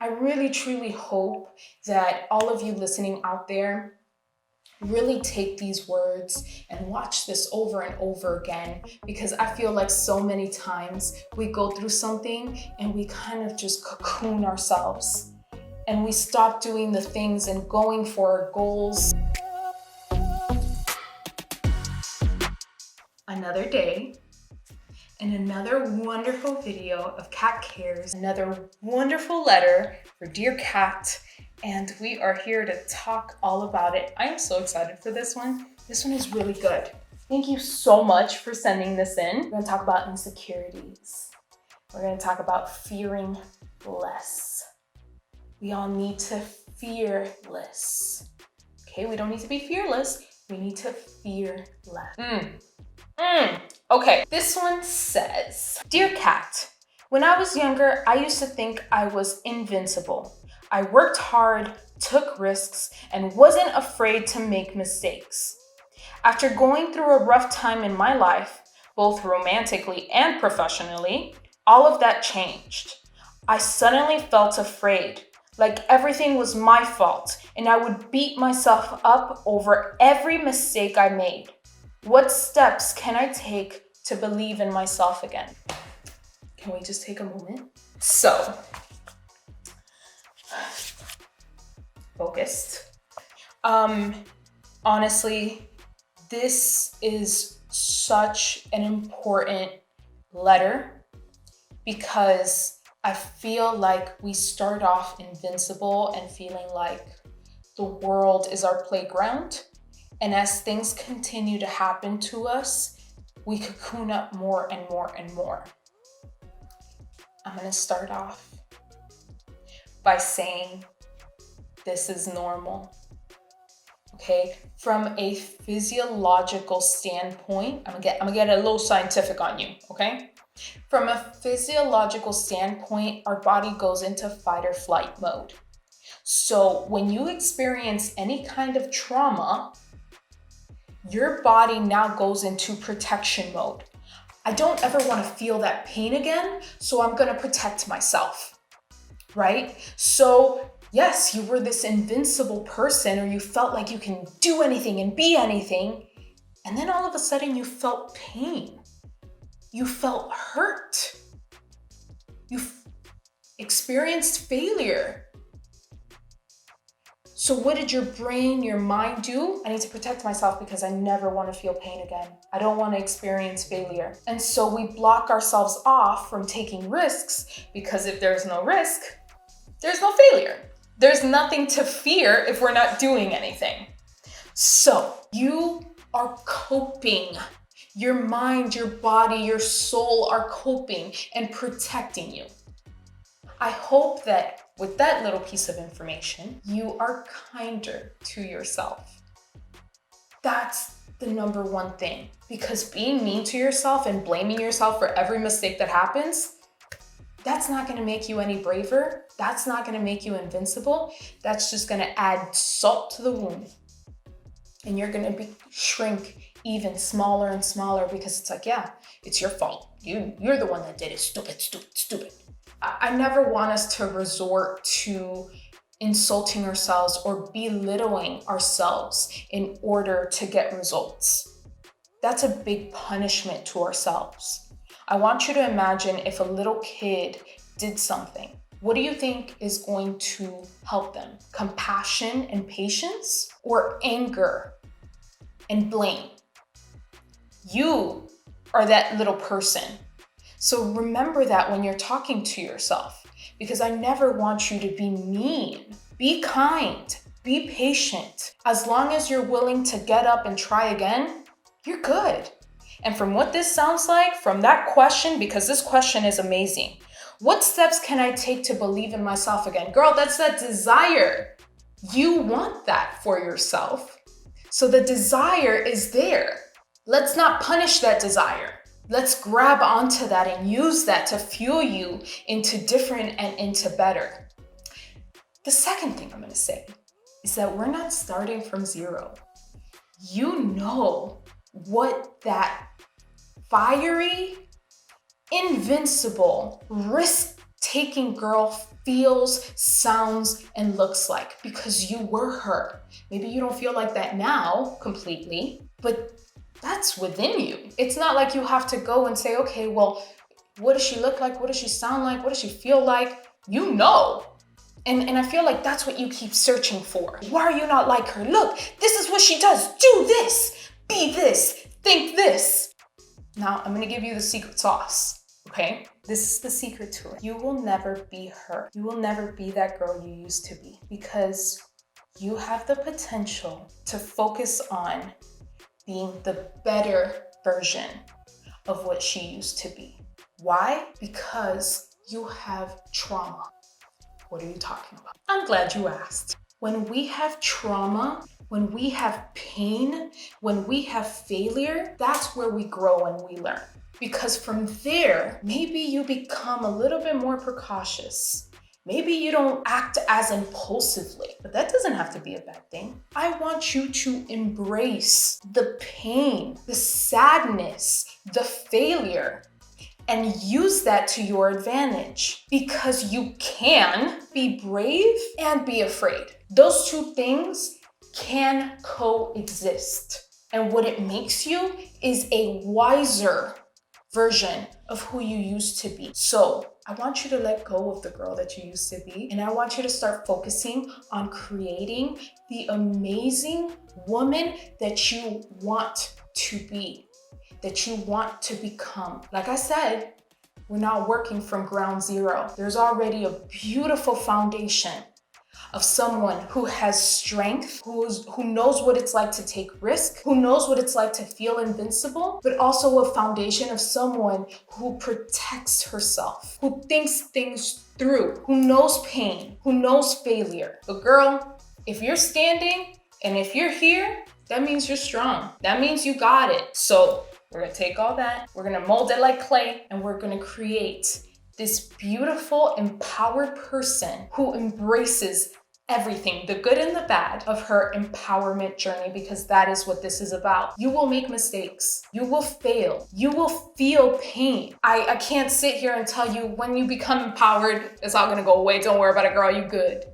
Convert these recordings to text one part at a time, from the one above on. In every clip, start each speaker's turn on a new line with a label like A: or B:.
A: I really truly hope that all of you listening out there really take these words and watch this over and over again, because I feel like so many times we go through something and we kind of just cocoon ourselves and we stop doing the things and going for our goals. Another day and another wonderful video of Cat Cares, another wonderful letter for dear Cat, and we are here to talk all about it. I am so excited for this one. This one is really good. Thank you so much for sending this in. We're gonna talk about insecurities. We're gonna talk about fearing less. We all need to fear less. Okay, we don't need to be fearless. We need to fear less. Okay, this one says, Dear Cat, when I was younger, I used to think I was invincible. I worked hard, took risks, and wasn't afraid to make mistakes. After going through a rough time in my life, both romantically and professionally, all of that changed. I suddenly felt afraid, like everything was my fault, and I would beat myself up over every mistake I made. What steps can I take to believe in myself again? Can we just take a moment? So, focused. Honestly, this is such an important letter because I feel like we start off invincible and feeling like the world is our playground. And as things continue to happen to us, we cocoon up more and more and more. I'm gonna start off by saying this is normal, okay? From a physiological standpoint, I'm gonna get a little scientific on you, okay? From a physiological standpoint, our body goes into fight or flight mode. So when you experience any kind of trauma, your body now goes into protection mode. I don't ever want to feel that pain again, so I'm going to protect myself, right? So yes, you were this invincible person, or you felt like you can do anything and be anything, and then all of a sudden you felt pain. You felt hurt. You experienced failure. So what did your brain, your mind do? I need to protect myself because I never want to feel pain again. I don't want to experience failure. And so we block ourselves off from taking risks, because if there's no risk, there's no failure. There's nothing to fear if we're not doing anything. So you are coping. Your mind, your body, your soul are coping and protecting you. I hope that with that little piece of information, you are kinder to yourself. That's the number one thing, because being mean to yourself and blaming yourself for every mistake that happens, that's not going to make you any braver. That's not going to make you invincible. That's just going to add salt to the wound. And you're going to shrink even smaller and smaller, because it's like, yeah, it's your fault. You're the one that did it. Stupid, stupid, stupid. I never want us to resort to insulting ourselves or belittling ourselves in order to get results. That's a big punishment to ourselves. I want you to imagine if a little kid did something. What do you think is going to help them? Compassion and patience, or anger and blame? You are that little person. So remember that when you're talking to yourself, because I never want you to be mean. Be kind, be patient. As long as you're willing to get up and try again, you're good. And from what this sounds like, from that question, because this question is amazing. What steps can I take to believe in myself again? Girl, that's that desire. You want that for yourself. So the desire is there. Let's not punish that desire. Let's grab onto that and use that to fuel you into different and into better. The second thing I'm going to say is that we're not starting from zero. You know what that fiery, invincible, risk taking girl feels, sounds, and looks like, because you were her. Maybe you don't feel like that now completely, but that's within you. It's not like you have to go and say, okay, well, what does she look like? What does she sound like? What does she feel like? You know. And I feel like that's what you keep searching for. Why are you not like her? Look, this is what she does. Do this, be this, think this. Now, I'm gonna give you the secret sauce, okay? This is the secret to it. You will never be her. You will never be that girl you used to be, because you have the potential to focus on being the better version of what she used to be. Why? Because you have trauma. What are you talking about? I'm glad you asked. When we have trauma, when we have pain, when we have failure, that's where we grow and we learn. Because from there, maybe you become a little bit more precautious. Maybe you don't act as impulsively, but that doesn't have to be a bad thing. I want you to embrace the pain, the sadness, the failure, and use that to your advantage, because you can be brave and be afraid. Those two things can coexist. And what it makes you is a wiser version of who you used to be. So I want you to let go of the girl that you used to be, and I want you to start focusing on creating the amazing woman that you want to be, that you want to become. Like I said, we're not working from ground zero. There's already a beautiful foundation of someone who has strength, who knows what it's like to take risk, who knows what it's like to feel invincible, but also a foundation of someone who protects herself, who thinks things through, who knows pain, who knows failure. But girl, if you're standing and if you're here, that means you're strong. That means you got it. So we're gonna take all that, we're gonna mold it like clay, and we're gonna create this beautiful, empowered person who embraces everything, the good and the bad, of her empowerment journey, because that is what this is about. You will make mistakes. You will fail. You will feel pain. I can't sit here and tell you when you become empowered, it's all gonna go away. Don't worry about it, girl, you good.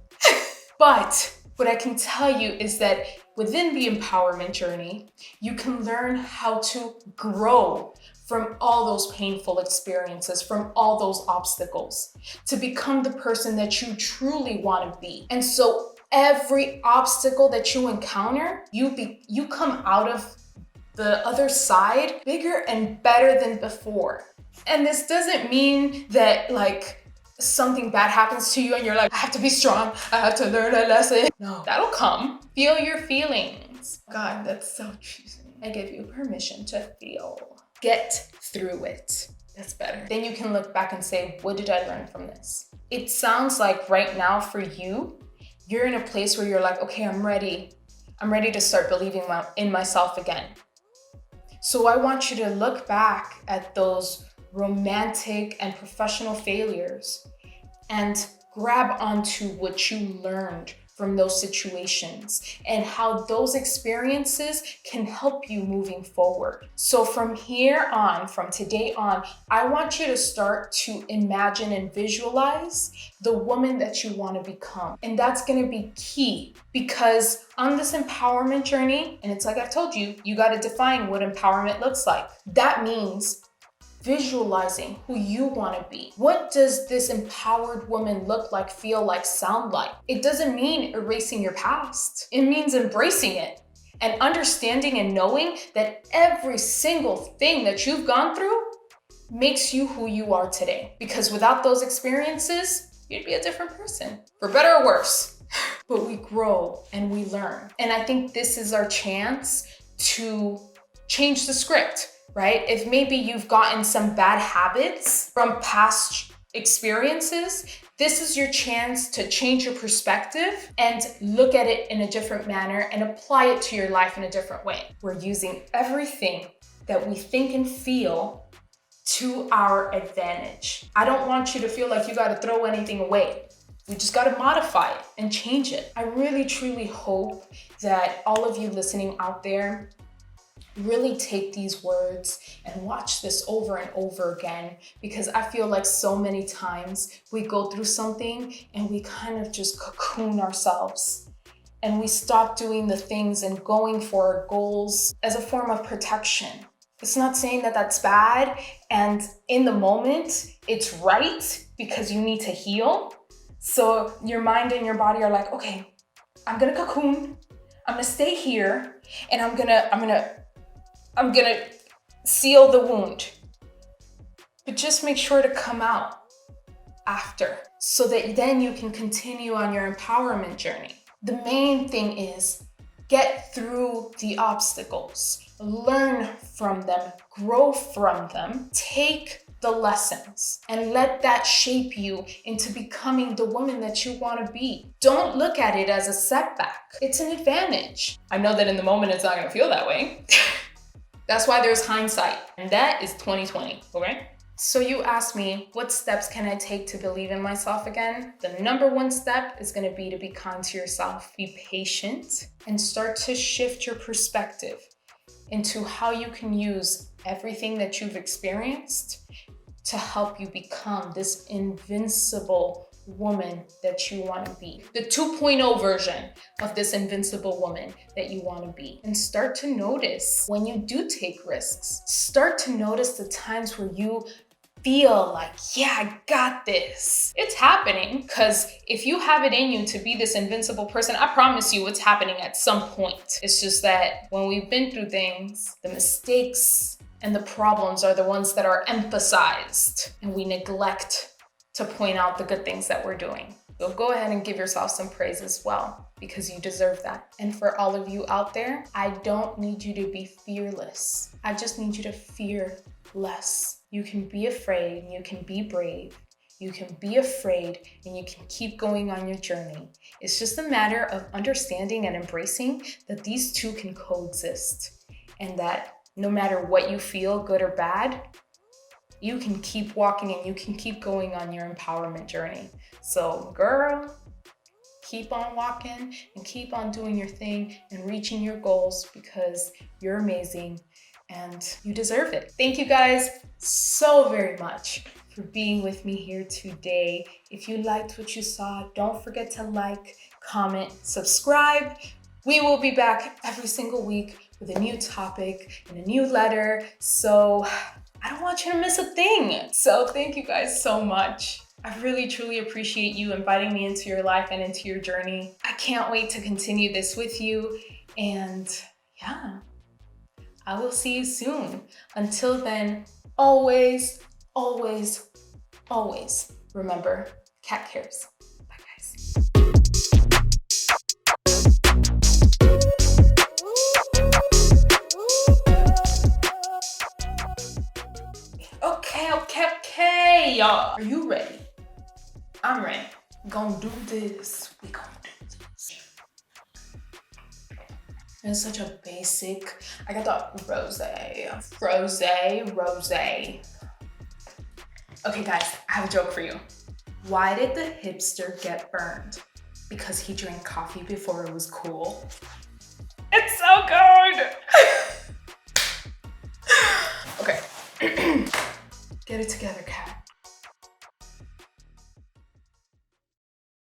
A: But what I can tell you is that within the empowerment journey, you can learn how to grow from all those painful experiences, from all those obstacles, to become the person that you truly want to be. And so every obstacle that you encounter, you come out of the other side bigger and better than before. And this doesn't mean that like something bad happens to you and you're like, I have to be strong, I have to learn a lesson. No, that'll come. Feel your feelings. God, that's so cheesy. I give you permission to feel. Get through it. That's better. Then you can look back and say, what did I learn from this? It sounds like right now for you, you're in a place where you're like, okay, I'm ready. I'm ready to start believing in myself again. So I want you to look back at those romantic and professional failures and grab onto what you learned from those situations and how those experiences can help you moving forward. So from here on, from today on, I want you to start to imagine and visualize the woman that you want to become. And that's going to be key, because on this empowerment journey, and it's like I've told you, you got to define what empowerment looks like. That means visualizing who you want to be. What does this empowered woman look like, feel like, sound like? It doesn't mean erasing your past. It means embracing it and understanding and knowing that every single thing that you've gone through makes you who you are today. Because without those experiences, you'd be a different person, for better or worse. But we grow and we learn. And I think this is our chance to change the script. Right? If maybe you've gotten some bad habits from past experiences, this is your chance to change your perspective and look at it in a different manner and apply it to your life in a different way. We're using everything that we think and feel to our advantage. I don't want you to feel like you got to throw anything away. We just got to modify it and change it. I really, truly hope that all of you listening out there Really take these words and watch this over and over again, because I feel like so many times we go through something and we kind of just cocoon ourselves and we stop doing the things and going for our goals as a form of protection. It's not saying that that's bad, and in the moment it's right because you need to heal. So your mind and your body are like, okay, I'm gonna cocoon, I'm gonna stay here, and I'm gonna seal the wound. But just make sure to come out after, so that then you can continue on your empowerment journey. The main thing is get through the obstacles, learn from them, grow from them, take the lessons, and let that shape you into becoming the woman that you want to be. Don't look at it as a setback. It's an advantage. I know that in the moment it's not going to feel that way. That's why there's hindsight, and that is 2020, okay? So you asked me, what steps can I take to believe in myself again? The number one step is going to be to be kind to yourself. Be patient and start to shift your perspective into how you can use everything that you've experienced to help you become this invincible woman that you want to be. The 2.0 version of this invincible woman that you want to be. And start to notice when you do take risks. Start to notice the times where you feel like, yeah, I got this. It's happening, because if you have it in you to be this invincible person, I promise you it's happening at some point. It's just that when we've been through things, the mistakes and the problems are the ones that are emphasized, and we neglect to point out the good things that we're doing. So go ahead and give yourself some praise as well, because you deserve that. And for all of you out there, I don't need you to be fearless. I just need you to fear less. You can be afraid and you can be brave. You can be afraid and you can keep going on your journey. It's just a matter of understanding and embracing that these two can coexist, and that no matter what you feel, good or bad, you can keep walking and you can keep going on your empowerment journey. So girl, keep on walking and keep on doing your thing and reaching your goals, because you're amazing and you deserve it. Thank you guys so very much for being with me here today. If you liked what you saw, don't forget to like, comment, subscribe. We will be back every single week with a new topic and a new letter. So I don't want you to miss a thing. So thank you guys so much. I really, truly appreciate you inviting me into your life and into your journey. I can't wait to continue this with you. And yeah, I will see you soon. Until then, always, always, always remember, Katt cares. Bye, guys. Okay, y'all. Are you ready? I'm ready. Gonna do this. We gonna do this. It's such a basic. I got the rose. Okay, guys, I have a joke for you. Why did the hipster get burned? Because he drank coffee before it was cool. It's so good. Okay. Get it together, Katt.